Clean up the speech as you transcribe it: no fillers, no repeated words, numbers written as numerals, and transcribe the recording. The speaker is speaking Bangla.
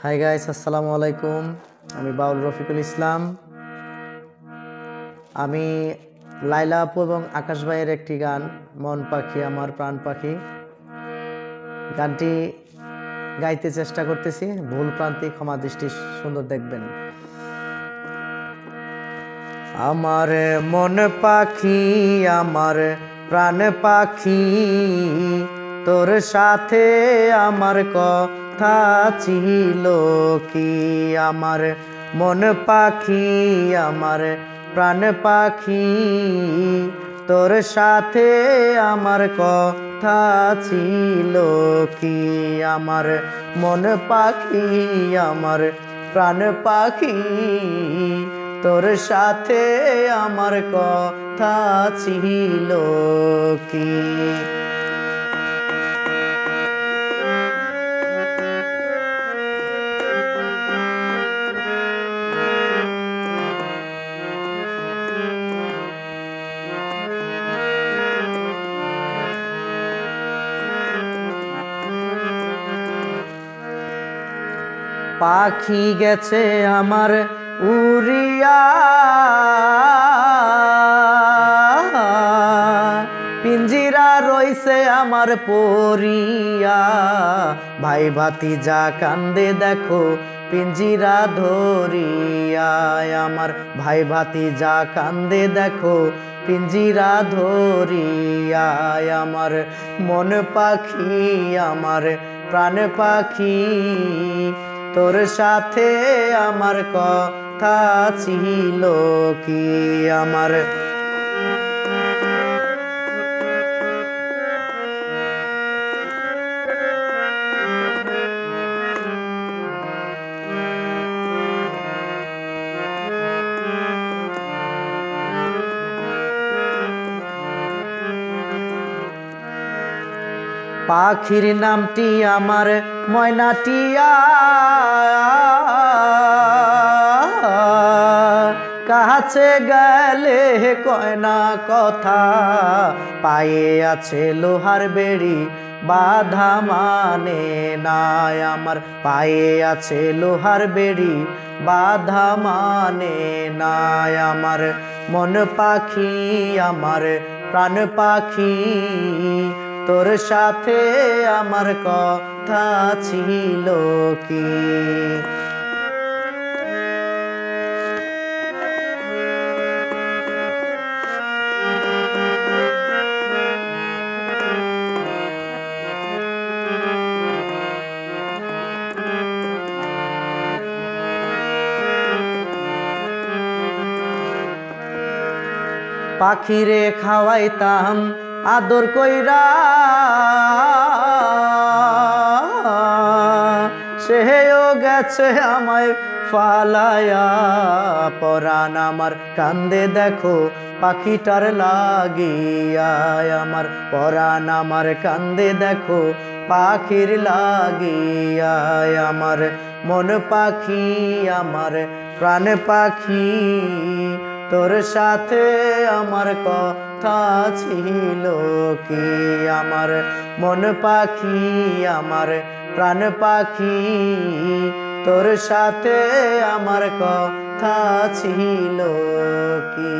হাই গাইস, আসসালামু আলাইকুম। আমি বাউল রফিকুল ইসলাম। আমি লাইলা আপু এবং আকাশ ভাইয়ের একটি গান, মন পাখি আমার প্রাণ পাখি, গানটি গাইতে চেষ্টা করতেছি। ভুল প্রান্তি ক্ষমা দৃষ্টি সুন্দর দেখবেন। আমার মন পাখি আমার প্রাণ পাখি, তোর সাথে আমার কথা ছিল কি। আমার মন পাখি আমার প্রাণ পাখি, তোর সাথে আমার কথা ছিল কি। আমার মন পাখি আমার প্রাণ পাখি, তোর সাথে আমার কথা ছিল কি। পাখি গেছে আমার উড়িয়া, পিঞ্জিরা রইছে আমার পরিয়া। ভাই ভাতিজা কান্দে দেখো পিঞ্জিরা ধরিয়া। আমার ভাই ভাতিজা কান্দে দেখো পিঞ্জিরা ধরিয়া। আমার মন পাখি আমার প্রাণ পাখি, তোর সাথে আমার কথা ছিল কি। আমার পাখির নামটি আমার ময়নাটিয়া, কাছে গেলে কয় না কথা। পায়ে আছে লোহার বেড়ি বাধা মানে নাই। আমার পায়ে আছে লোহার বেড়ি বাধা মানে নাই। আমার মন পাখি আমার প্রাণ পাখি, তোর সাথে আমার কথা ছিল কি। পাখিরে খাওয়াইতাম আদর কইরা, সেও গেছে আমায় ফালায়া। পরাণ আমার কান্দে দেখো পাখিটার লাগিয়া। আমার পরাণ আমার কান্দে দেখো পাখির লাগিয়া। আমার মন পাখি আমার প্রাণ পাখি, তোর সাথে আমার কথা ছিল কি। আমার মন পাখি আমার প্রাণ পাখি, তোর সাথে আমার কথা ছিল কি।